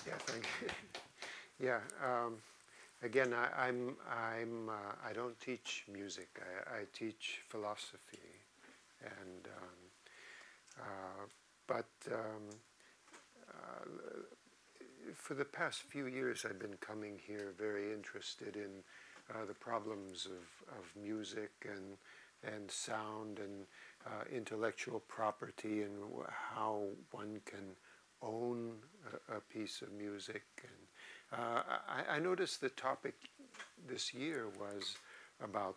Yeah, thank you. Yeah. Again, I don't teach music. I teach philosophy, and but for the past few years, I've been coming here very interested in the problems of music and sound and intellectual property and how one can own a piece of music. And I noticed the topic this year was about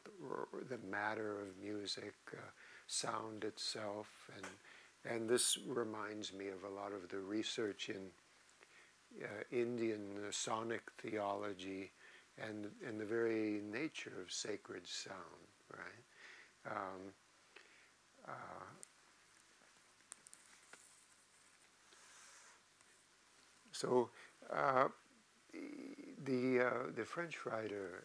the matter of music, sound itself, and this reminds me of a lot of the research in Indian sonic theology and the very nature of sacred sound, right? Uh, so the French writer,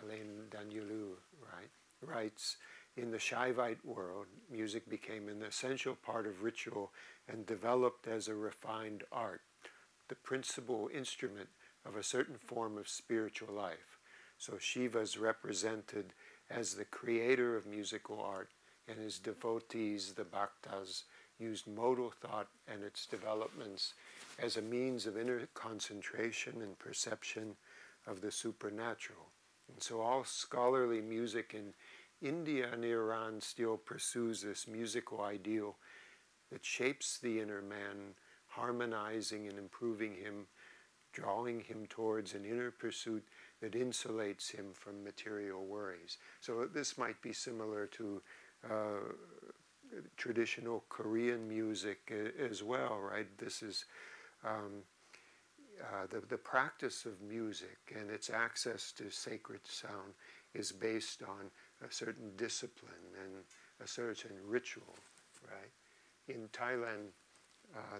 Alain Danielou, right, writes, in the Shaivite world, music became an essential part of ritual and developed as a refined art, the principal instrument of a certain form of spiritual life. So Shiva is represented as the creator of musical art, and his devotees, the bhaktas, used modal thought and its developments as a means of inner concentration and perception of the supernatural. And so all scholarly music in India and Iran still pursues this musical ideal that shapes the inner man, harmonizing and improving him, drawing him towards an inner pursuit that insulates him from material worries. So this might be similar to traditional Korean music as well, right? This is the practice of music and its access to sacred sound is based on a certain discipline and a certain ritual, right? In Thailand,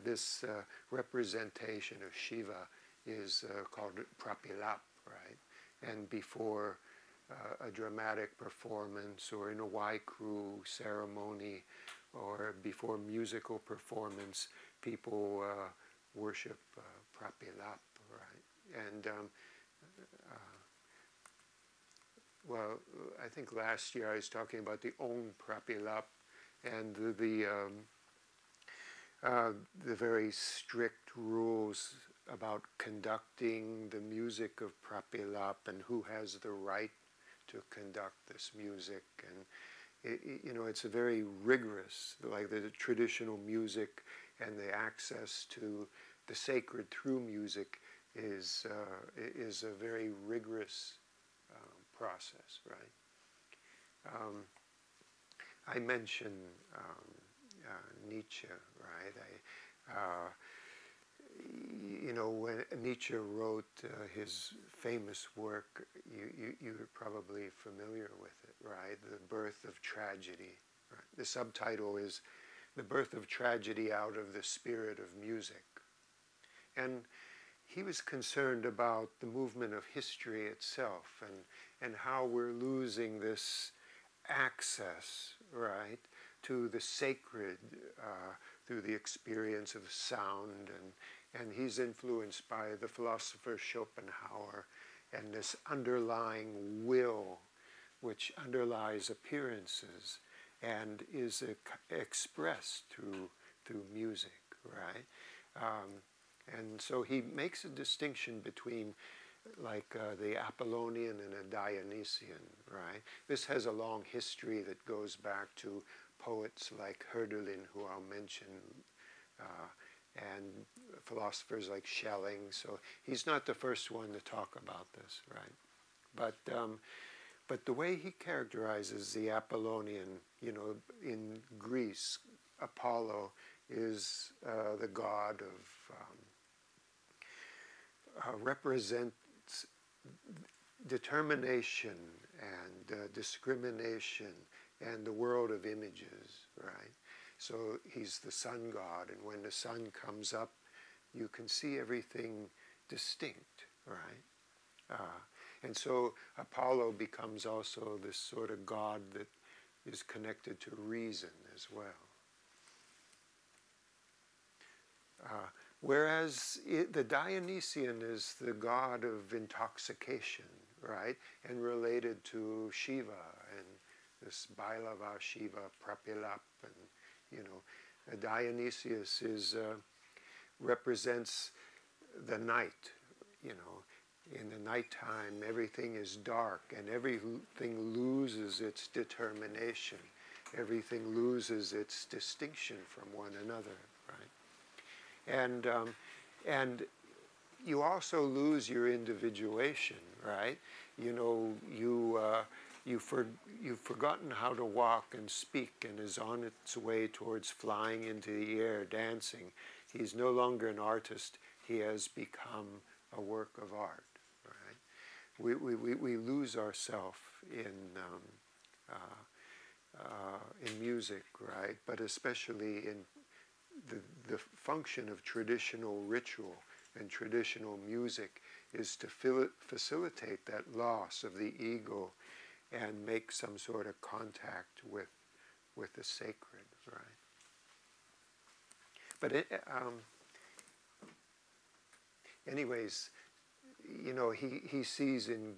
this representation of Shiva is called prapilap, right? And before a dramatic performance or in a waikru ceremony or before musical performance, people worship prapilap, right? And well, I think last year I was talking about the Om Prapilap and the very strict rules about conducting the music of Prapilap and who has the right to conduct this music. And it's a very rigorous, like the traditional music and the access to the sacred through music is a very rigorous process, right? I mentioned Nietzsche, right? When Nietzsche wrote his famous work, you're probably familiar with it, right? The Birth of Tragedy. Right? The subtitle is The Birth of Tragedy Out of the Spirit of Music. And he was concerned about the movement of history itself and how we're losing this access, right, to the sacred through the experience of sound. And he's influenced by the philosopher Schopenhauer and this underlying will which underlies appearances and is expressed through music, right? And so he makes a distinction between like the Apollonian and a Dionysian, right? This has a long history that goes back to poets like Hölderlin, who I'll mention, and philosophers like Schelling. So he's not the first one to talk about this, right? But the way he characterizes the Apollonian, in Greece, Apollo is the god of represents determination and discrimination and the world of images, right? So he's the sun god, and when the sun comes up, you can see everything distinct, right? And so Apollo becomes also this sort of god that is connected to reason as well. Whereas the Dionysian is the god of intoxication, right? And related to Shiva and this Bailava Shiva, Prapilap, and Dionysius represents the night. In the nighttime, everything is dark and everything loses its determination. Everything loses its distinction from one another, right? And you also lose your individuation, right? You've forgotten how to walk and speak, and is on its way towards flying into the air, dancing. He's no longer an artist. He has become a work of art, right? We lose ourselves in music, right? But especially in the function of traditional ritual and traditional music is to facilitate that loss of the ego and make some sort of contact with the sacred, right? But anyways, he sees in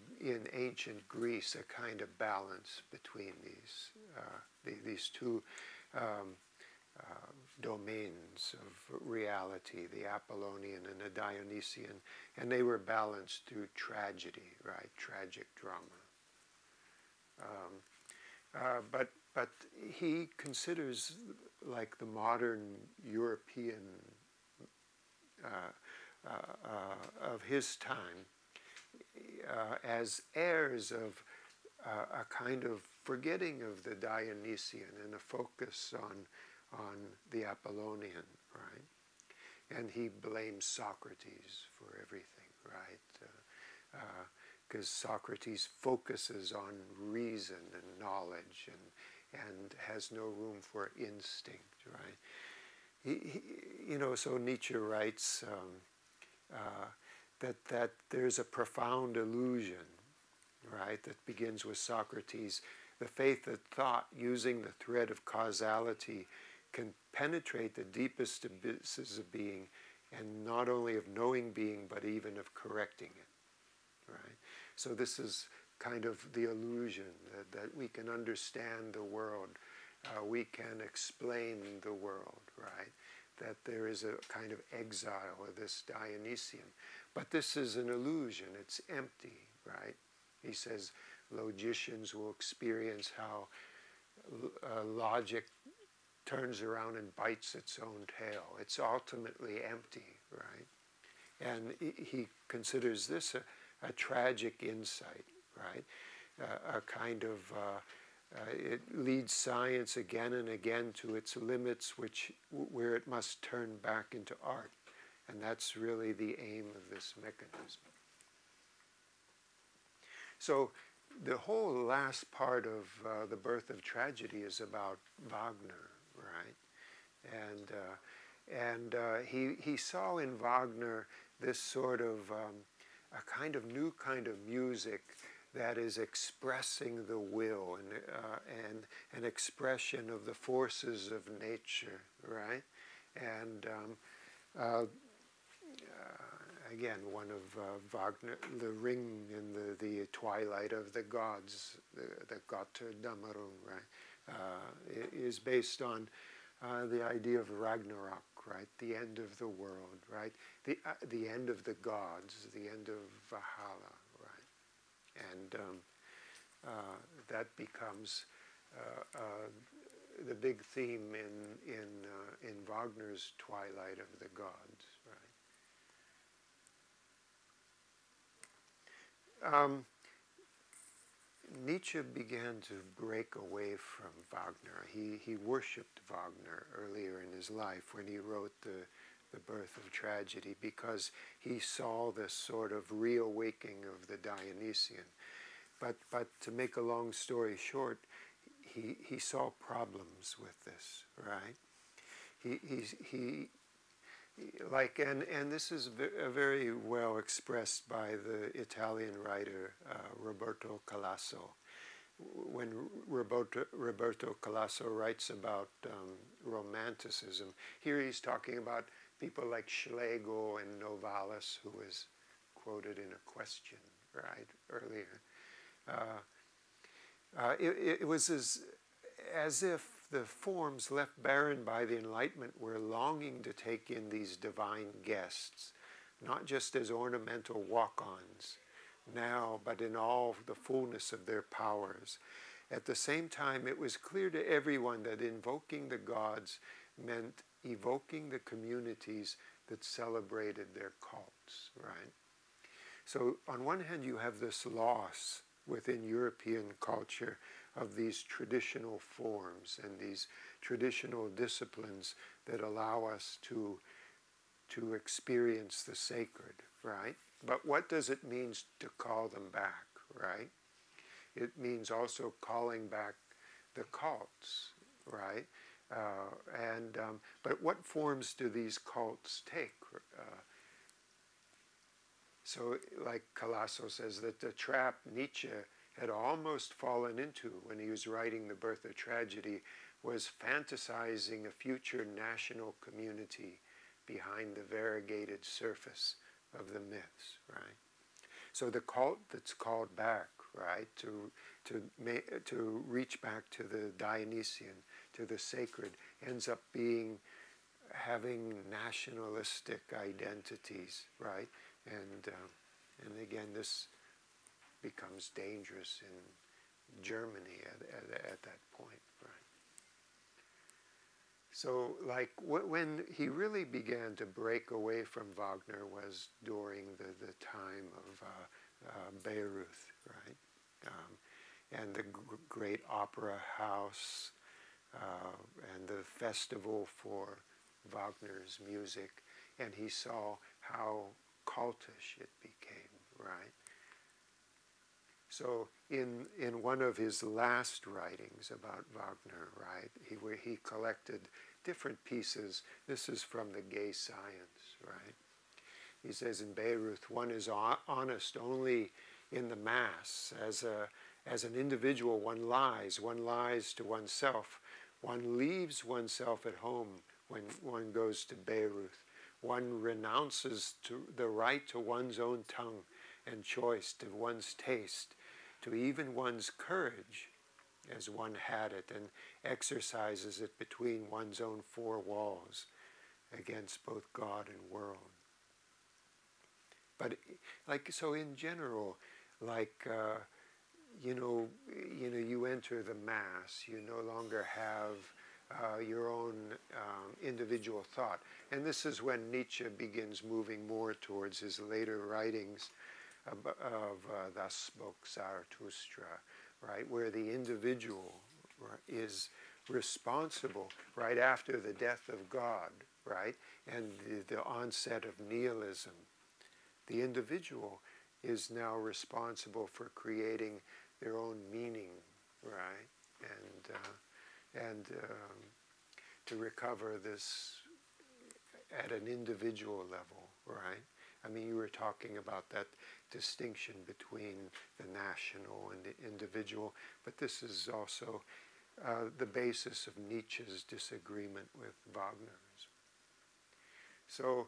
ancient Greece a kind of balance between these two domains of reality, the Apollonian and the Dionysian, and they were balanced through tragedy, right? Tragic drama. But he considers, like the modern European of his time, as heirs of a kind of forgetting of the Dionysian and a focus on the Apollonian, right? And he blames Socrates for everything, right? Because Socrates focuses on reason and knowledge and has no room for instinct, right? So Nietzsche writes that there's a profound illusion, right, that begins with Socrates. The faith that thought, using the thread of causality, can penetrate the deepest abysses of being, and not only of knowing being, but even of correcting it, right? So this is kind of the illusion that we can understand the world, we can explain the world, right? That there is a kind of exile of this Dionysian. But this is an illusion, it's empty, right? He says logicians will experience how logic turns around and bites its own tail. It's ultimately empty, right? And he considers this a tragic insight, right? A kind of, it leads science again and again to its limits, where it must turn back into art. And that's really the aim of this mechanism. So the whole last part of The Birth of Tragedy is about Wagner, right? And he saw in Wagner this sort of a kind of new kind of music that is expressing the will and an expression of the forces of nature, right? And again, one of Wagner, the ring in the twilight of the gods, the Götterdämmerung, right, is based on the idea of Ragnarok, right? The end of the world, right? The end of the gods, the end of Valhalla, right? And that becomes the big theme in Wagner's Twilight of the Gods, right? Nietzsche began to break away from Wagner. He worshipped Wagner earlier in his life when he wrote The Birth of Tragedy, because he saw this sort of reawakening of the Dionysian. But to make a long story short, he saw problems with this, right? And this is very well expressed by the Italian writer Roberto Calasso. When Roberto Calasso writes about romanticism, here he's talking about people like Schlegel and Novalis, who was quoted in a question, right, earlier. It was as if the forms left barren by the Enlightenment were longing to take in these divine guests, not just as ornamental walk-ons now, but in all the fullness of their powers. At the same time, it was clear to everyone that invoking the gods meant evoking the communities that celebrated their cults, right? So on one hand, you have this loss within European culture of these traditional forms and these traditional disciplines that allow us to experience the sacred, right? But what does it mean to call them back, right? It means also calling back the cults, right? But what forms do these cults take? So like Calasso says, that the trap Nietzsche had almost fallen into when he was writing The Birth of Tragedy was fantasizing a future national community behind the variegated surface of the myths, right? So the cult that's called back, right, to reach back to the Dionysian, to the sacred, ends up having nationalistic identities, right? And again, this becomes dangerous in Germany at that point, right? So, like, when he really began to break away from Wagner was during the time of Bayreuth, right? And the great opera house and the festival for Wagner's music, and he saw how cultish it became, right? So in one of his last writings about Wagner, right, he collected different pieces. This is from the Gay Science, right? He says in Bayreuth, one is honest only in the mass. As an individual, one lies to oneself. One leaves oneself at home when one goes to Bayreuth. One renounces the right to one's own tongue and choice, to one's taste, to even one's courage, as one had it, and exercises it between one's own four walls against both God and world. But so in general, you enter the mass, you no longer have your own individual thought. And this is when Nietzsche begins moving more towards his later writings of Thus Spoke Zarathustra, right, where the individual, right, is responsible right after the death of God, right, and the onset of nihilism. The individual is now responsible for creating their own meaning, right, and to recover this at an individual level, right? I mean, you were talking about that distinction between the national and the individual, but this is also the basis of Nietzsche's disagreement with Wagner's. So,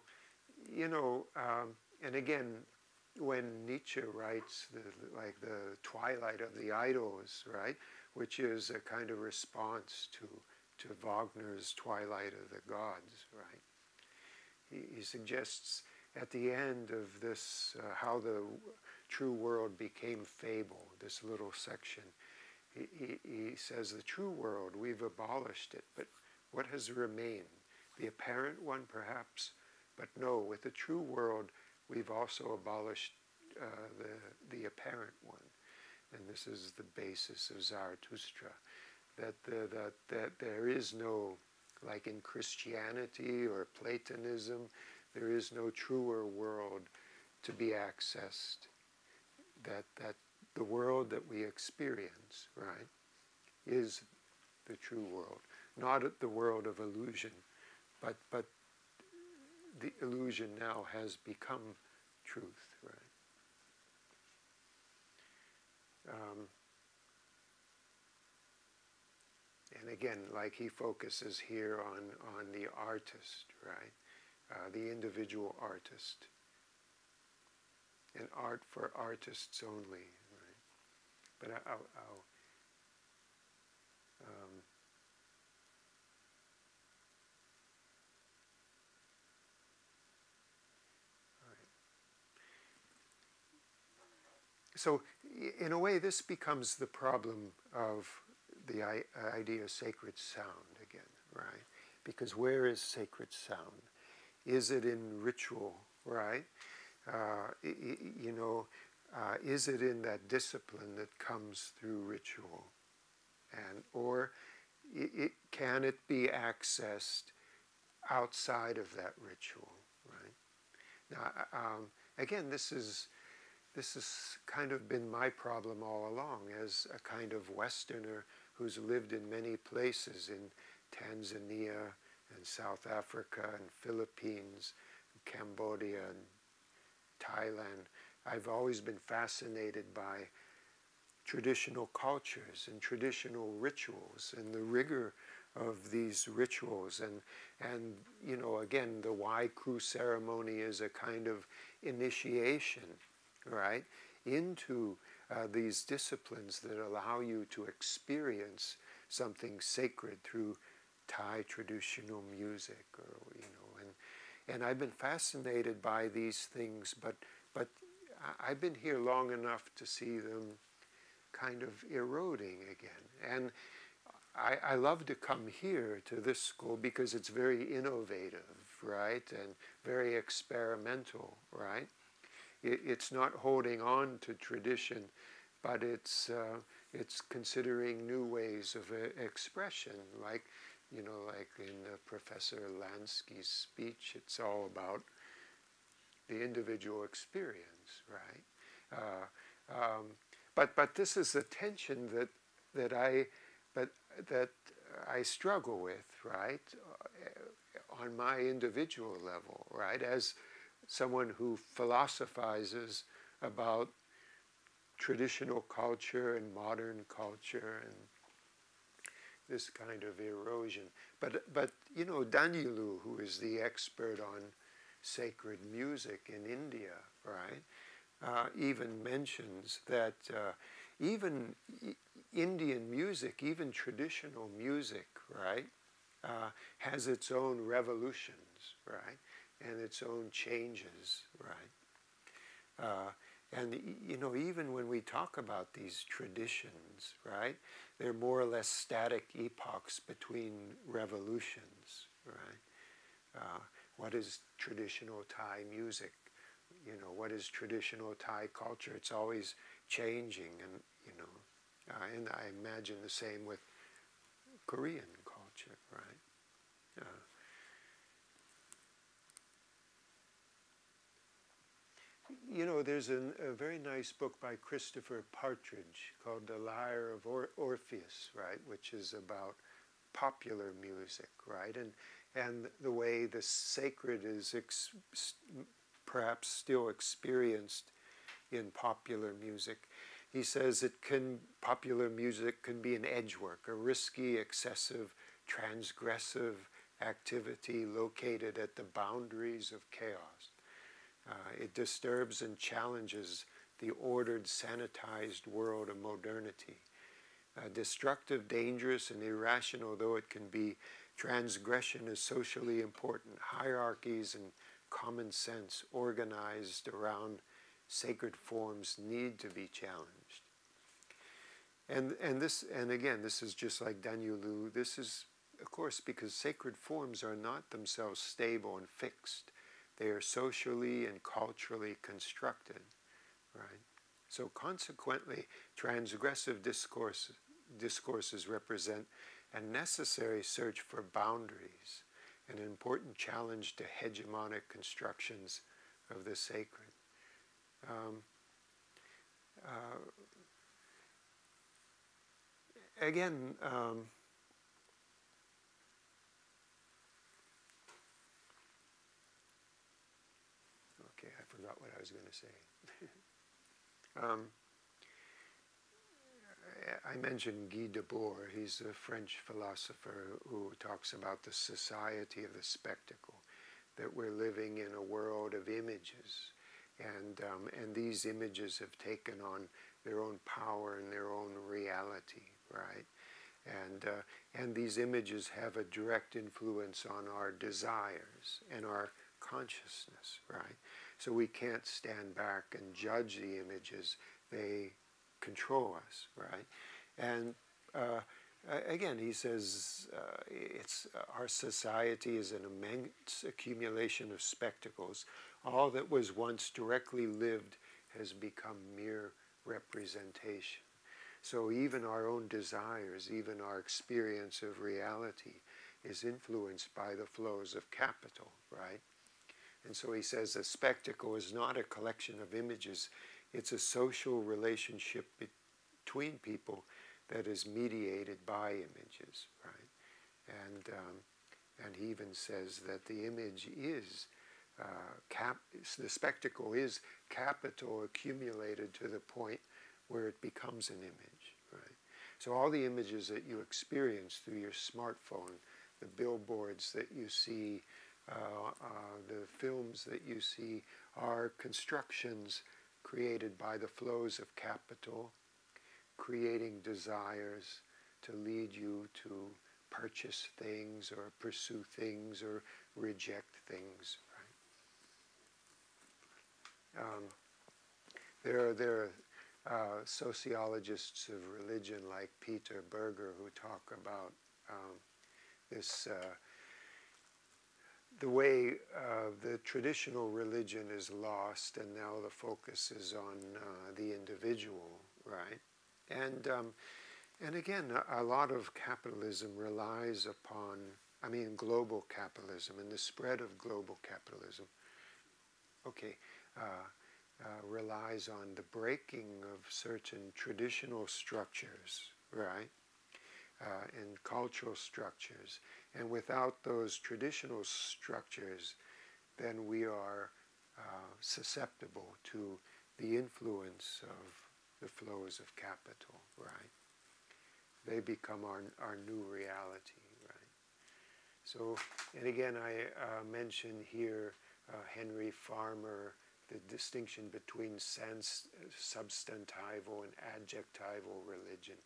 and again, when Nietzsche writes the Twilight of the Idols, right, which is a kind of response to Wagner's Twilight of the Gods, right, he suggests at the end of this how the true world became fable, this little section. He says the true world, we've abolished it, but what has remained? The apparent one, perhaps, but no, with the true world, we've also abolished the apparent one. And this is the basis of Zarathustra, that there is no, like in Christianity or Platonism, there is no truer world to be accessed. That the world that we experience, right, is the true world. Not the world of illusion, but the illusion now has become truth, right? And again, like he focuses here on the artist, right? the individual artist, and art for artists only. Right? But I'll so, in a way, this becomes the problem of the idea of sacred sound again, right? Because where is sacred sound? Is it in ritual, right? You know, is it in that discipline that comes through ritual? And, or can it be accessed outside of that ritual, right? Now, again, this has kind of been my problem all along as a kind of Westerner who's lived in many places in Tanzania and South Africa and Philippines, Cambodia and Thailand. I've always been fascinated by traditional cultures and traditional rituals and the rigor of these rituals, and you know, again, the Waiku ceremony is a kind of initiation, right, into these disciplines that allow you to experience something sacred through Thai traditional music, or you know, and I've been fascinated by these things, but I've been here long enough to see them kind of eroding again. And I love to come here to this school because it's very innovative, right, and very experimental, right? It's not holding on to tradition, but it's considering new ways of expression, like, you know, like in Professor Lansky's speech, it's all about the individual experience, right? But this is the tension that I struggle with, right, on my individual level, right, as someone who philosophizes about traditional culture and modern culture and this kind of erosion. But you know, Danyulu, who is the expert on sacred music in India, right, even mentions that even Indian music, even traditional music, right, has its own revolutions, right, and its own changes, right. And you know, even when we talk about these traditions, right, they're more or less static epochs between revolutions, right. What is traditional Thai music? You know, what is traditional Thai culture? It's always changing, and you know, and I imagine the same with Korean culture, right? You know, there's a very nice book by Christopher Partridge called The Lyre of Orpheus, right, which is about popular music, right, and the way the sacred is perhaps still experienced in popular music. He says popular music can be an edgework, a risky, excessive, transgressive activity located at the boundaries of chaos. It disturbs and challenges the ordered, sanitized world of modernity. Destructive, dangerous, and irrational though it can be, transgression is socially important. Hierarchies and common sense organized around sacred forms need to be challenged. And again, this is just like Danyulu. This is, of course, because sacred forms are not themselves stable and fixed. They are socially and culturally constructed, right? So consequently, transgressive discourses represent a necessary search for boundaries, an important challenge to hegemonic constructions of the sacred. Again, okay, I forgot what I was going to say. I mentioned Guy Debord. He's a French philosopher who talks about the society of the spectacle, that we're living in a world of images, and these images have taken on their own power and their own reality, right? And these images have a direct influence on our desires and our consciousness, right? So we can't stand back and judge the images. They control us, right? And again, he says our society is an immense accumulation of spectacles. All that was once directly lived has become mere representation. So even our own desires, even our experience of reality is influenced by the flows of capital, right? And so he says a spectacle is not a collection of images, it's a social relationship between people that is mediated by images, right? And he even says that the image is, the spectacle is capital accumulated to the point where it becomes an image, right? So all the images that you experience through your smartphone, the billboards that you see, the films that you see, are constructions created by the flows of capital, creating desires to lead you to purchase things or pursue things or reject things, right? There are sociologists of religion like Peter Berger who talk about this, the way the traditional religion is lost and now the focus is on the individual, right? And again, a lot of capitalism relies upon, global capitalism and the spread of global capitalism, relies on the breaking of certain traditional structures, right? And cultural structures. And without those traditional structures, then we are susceptible to the influence of the flows of capital, right? They become our new reality, right? So, and again, I mention here Henry Farmer, the distinction between substantival and adjectival religion,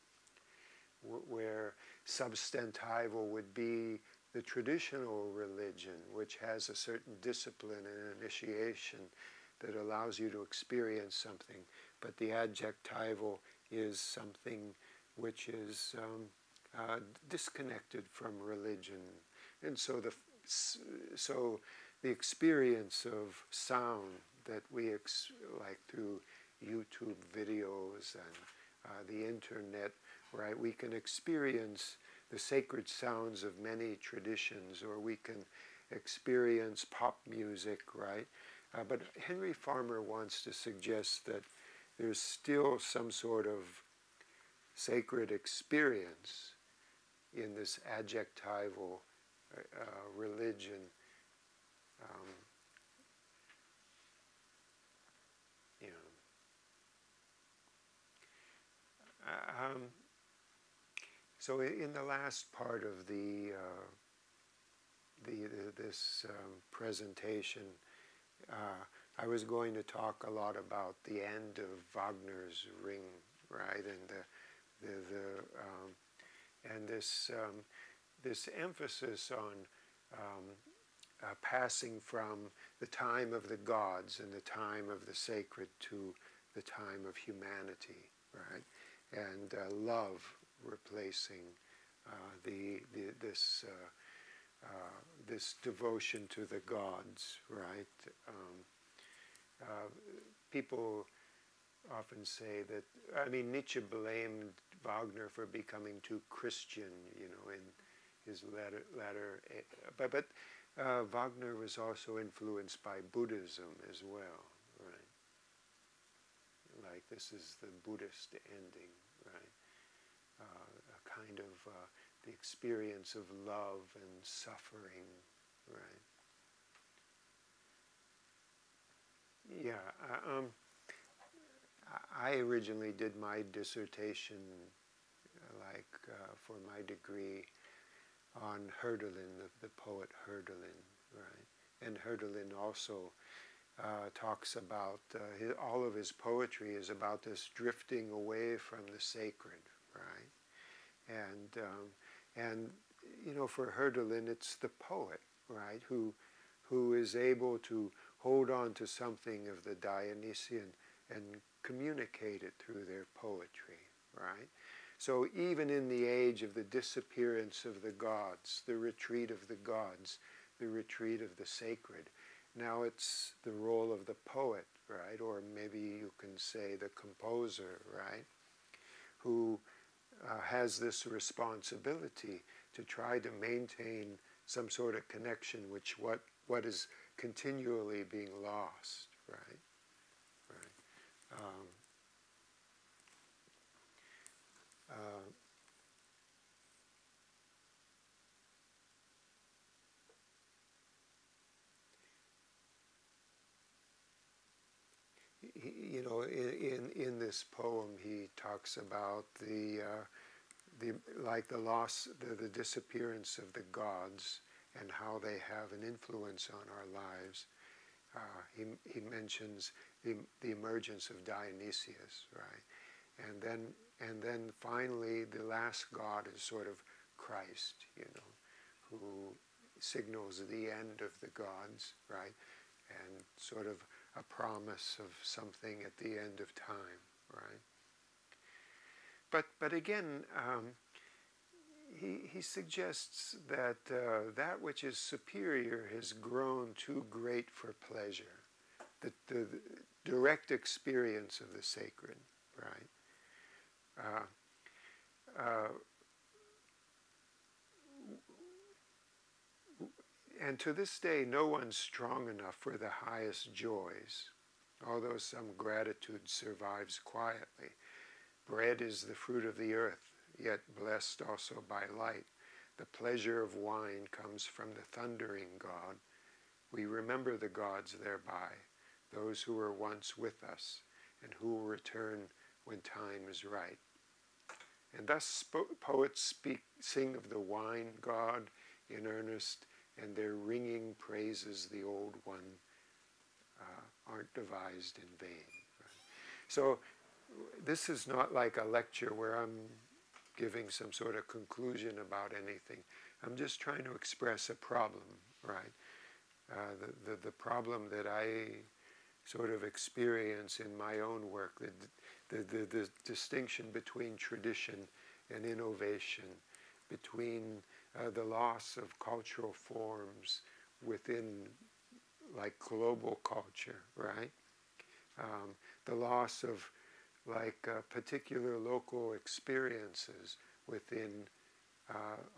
where substantival would be the traditional religion, which has a certain discipline and initiation that allows you to experience something, but the adjectival is something which is disconnected from religion. And so the experience of sound that we like through YouTube videos and the internet, right? We can experience the sacred sounds of many traditions, or we can experience pop music, right? But Henry Farmer wants to suggest that there's still some sort of sacred experience in this adjectival religion. So in the last part of this presentation, I was going to talk a lot about the end of Wagner's Ring, right, and this emphasis on passing from the time of the gods and the time of the sacred to the time of humanity, right, and love replacing this devotion to the gods, right? People often say that, Nietzsche blamed Wagner for becoming too Christian, in his latter but Wagner was also influenced by Buddhism as well, right? Like this is the Buddhist ending, right? A kind of the experience of love and suffering, right? Yeah, I originally did my dissertation, for my degree, on Hölderlin, the poet Hölderlin, right? and Hölderlin also talks about all of his poetry is about this drifting away from the sacred, right? And you know, for Hölderlin, it's the poet, right, who is able to hold on to something of the Dionysian and communicate it through their poetry, right? So even in the age of the disappearance of the gods, the retreat of the gods, the retreat of the sacred, now it's the role of the poet, right? Or maybe you can say the composer, right? Who has this responsibility to try to maintain some sort of connection with what is continually being lost, right? Right. You know, in this poem, he talks about the like the loss, the disappearance of the gods, and how they have an influence on our lives. He mentions the emergence of Dionysius, right? And then finally, the last god is sort of Christ, you know, who signals the end of the gods, right? And sort of a promise of something at the end of time, right? But again, he suggests that that which is superior has grown too great for pleasure, the direct experience of the sacred, right? And to this day, no one's strong enough for the highest joys, although some gratitude survives quietly. Bread is the fruit of the earth, yet blessed also by light. The pleasure of wine comes from the thundering God. We remember the gods thereby, those who were once with us, and who will return when time is right. And thus poets sing of the wine god in earnest, and their ringing praises the old one aren't devised in vain. Right? So this is not like a lecture where I'm giving some sort of conclusion about anything. I'm just trying to express a problem, right? The problem that I sort of experience in my own work, the distinction between tradition and innovation, between the loss of cultural forms within like global culture, right? The loss of like particular local experiences within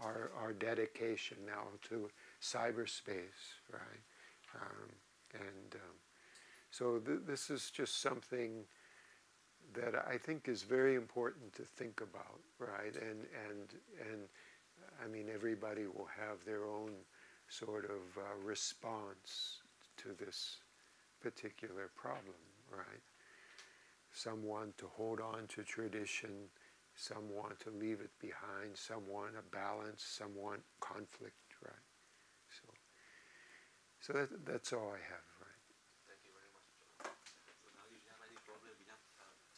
our dedication now to cyberspace, right? So this is just something that I think is very important to think about, right? And I mean, everybody will have their own sort of response to this particular problem, right? Some want to hold on to tradition, some want to leave it behind, some want a balance, some want conflict, right? So that's all I have, right? Thank you very much, John. So now if you have any problem, we have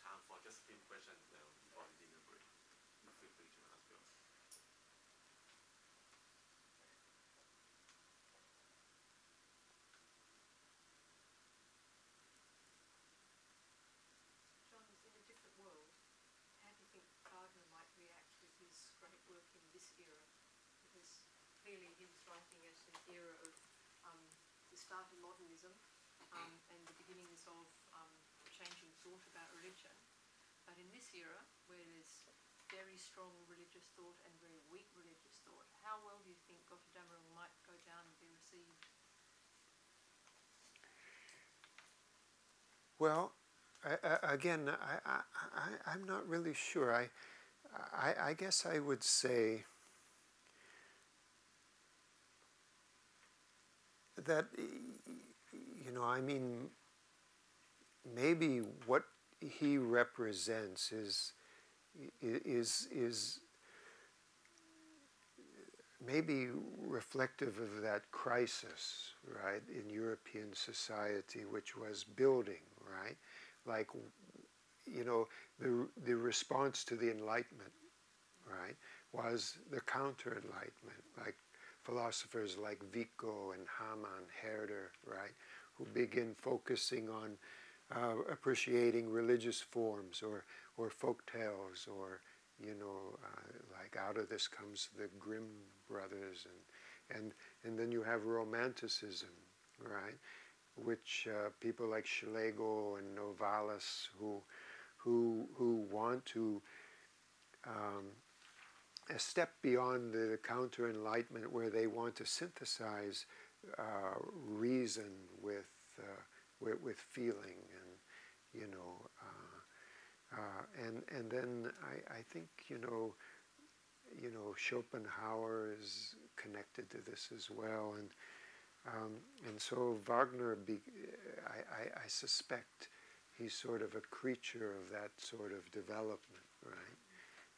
time for just a few questions before the dinner break. Feel free to ask yours. John, is in a different world, how do you think Gardner might react with his great work in this era? Because clearly he was writing at an era of the start of modernism and the beginnings of changing thought about religion. But in this era, where there's very strong religious thought and very weak religious thought, how well do you think Götterdämmerung might go down and be received? Well, again, I'm not really sure. I guess I would say that, you know, I mean, maybe what he represents is maybe reflective of that crisis, right, in European society, which was building, right? Like, you know, the response to the Enlightenment, right, was the counter-Enlightenment, like philosophers like Vico and Hamann, Herder, right, who begin focusing on appreciating religious forms or folk tales or, you know, like out of this comes the Grimm brothers and then you have Romanticism, right, which people like Schlegel and Novalis who want to a step beyond the counter-enlightenment where they want to synthesize reason with feeling and, you know, and then I think, you know, Schopenhauer is connected to this as well, and so Wagner, I suspect he's sort of a creature of that sort of development, right?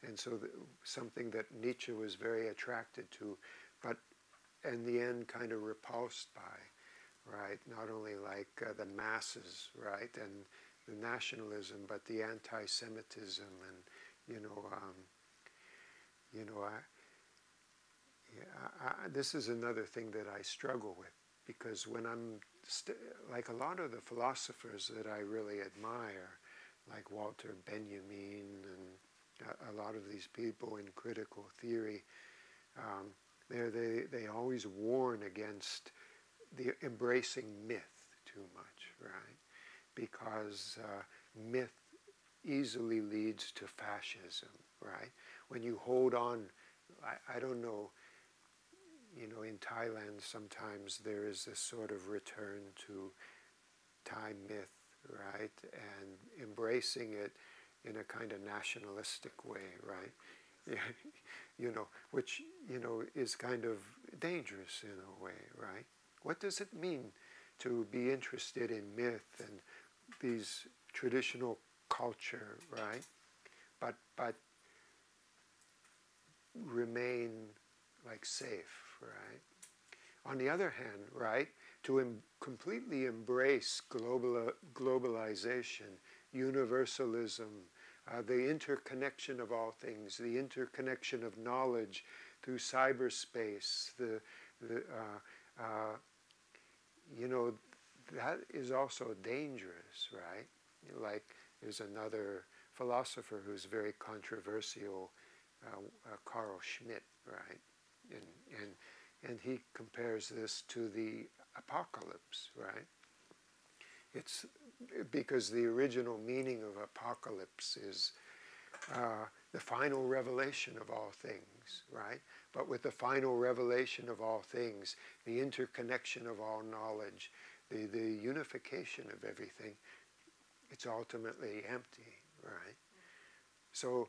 And so something that Nietzsche was very attracted to, but in the end kind of repulsed by, right? Not only like the masses, right, and the nationalism, but the anti-Semitism, and this is another thing that I struggle with, because when I'm like a lot of the philosophers that I really admire, like Walter Benjamin and a lot of these people in critical theory, they always warn against the embracing myth too much, right? Because myth easily leads to fascism, right? When you hold on, I don't know, you know, in Thailand sometimes there is this sort of return to Thai myth, right? And embracing it in a kind of nationalistic way, right? You know, which, you know, is kind of dangerous in a way, right? What does it mean to be interested in myth and these traditional culture, right? But remain like safe, right? On the other hand, right, to completely embrace globalization, universalism, the interconnection of all things, the interconnection of knowledge through cyberspace, you know, that is also dangerous, right? Like there's another philosopher who's very controversial, Carl Schmitt, right? And he compares this to the apocalypse, right? It's because the original meaning of apocalypse is the final revelation of all things, right? But with the final revelation of all things, the interconnection of all knowledge, the unification of everything, it's ultimately empty, right? So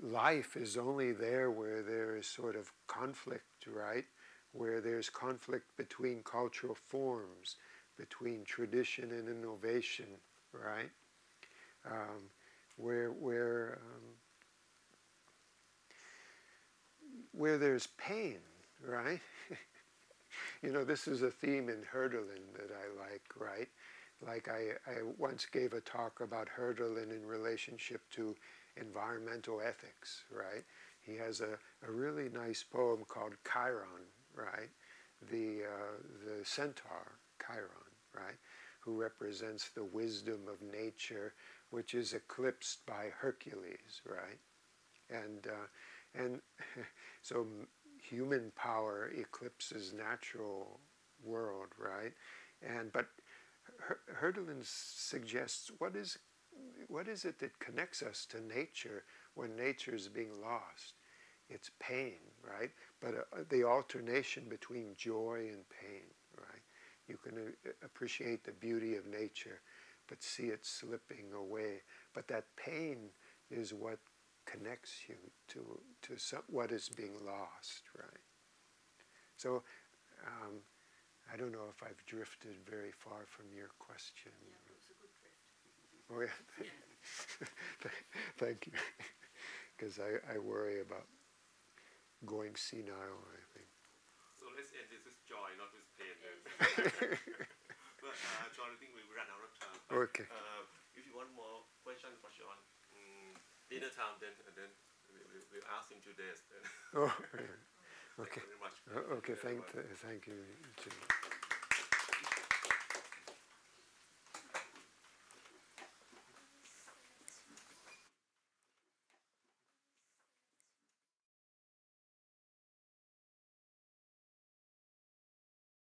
life is only there where there is sort of conflict, right? Where there's conflict between cultural forms, between tradition and innovation, right? Where there's pain, right? You know, this is a theme in Hölderlin that I like, right? Like I once gave a talk about Hölderlin in relationship to environmental ethics, right? He has a really nice poem called Chiron, right? The centaur, Chiron, right? Who represents the wisdom of nature, which is eclipsed by Hercules, right? And so human power eclipses natural world, right? But Hölderlin suggests what is it that connects us to nature when nature is being lost? It's pain, right? But the alternation between joy and pain, right? You can appreciate the beauty of nature, but see it slipping away. But that pain is what connects you to what is being lost, right? So I don't know if I've drifted very far from your question. Yeah, it was a good drift. Oh yeah, thank you, because I worry about going senile, I think. So let's end this with joy, not with pain. Then. But John, I think we ran out of time. But, Okay. If you want more questions for John, dinner time, then we'll ask him today. Then. Oh, yeah. Okay. Thank you very much. Okay, thank you. Too.